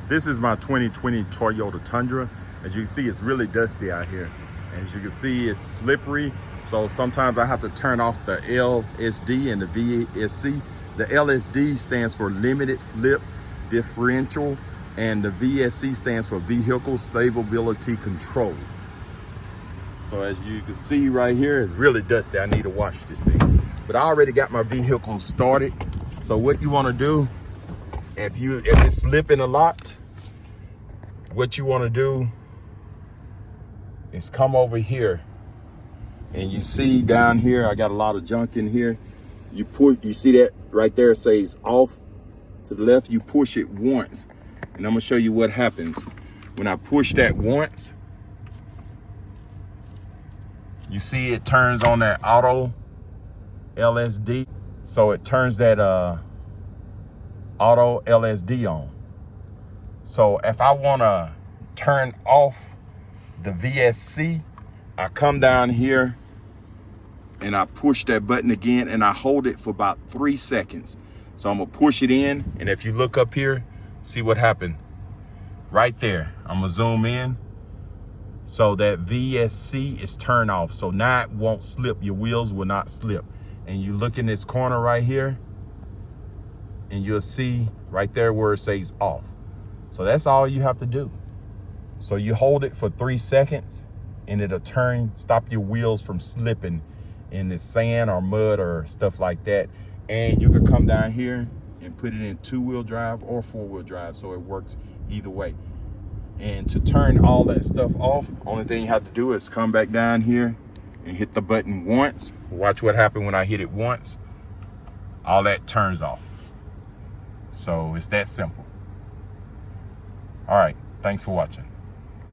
This is my 2020 Toyota Tundra. As you can see, it's really dusty out here. As you can see, it's slippery. So sometimes I have to turn off the LSD and the VSC. The LSD stands for limited slip differential, and the VSC stands for vehicle stability control. So as you can see right here, it's really dusty. I need to wash this thing. But I already got my vehicle started. So what you want to do, if it's slipping a lot, what you want to do is come over here, and you see down here I got a lot of junk in here. You see that right there, it says off to the left. You push it once, and I'm gonna show you what happens when I push that once. You see it turns on that auto LSD, so it turns that auto LSD on. So if I want to turn off the VSC, I come down here and I push that button again, and I hold it for about 3 seconds. So I'm gonna push it in, and if you look up here, see what happened right there. I'm gonna zoom in. So that VSC is turned off. So now it won't slip, your wheels will not slip. And you look in this corner right here, and you'll see right there where it says off. So that's all you have to do. So you hold it for 3 seconds, and it'll stop your wheels from slipping in the sand or mud or stuff like that. And you can come down here and put it in 2-wheel drive or 4-wheel drive, so it works either way. And to turn all that stuff off, only thing you have to do is come back down here and hit the button once. Watch what happened when I hit it once. All that turns off. So it's that simple. All right, thanks for watching.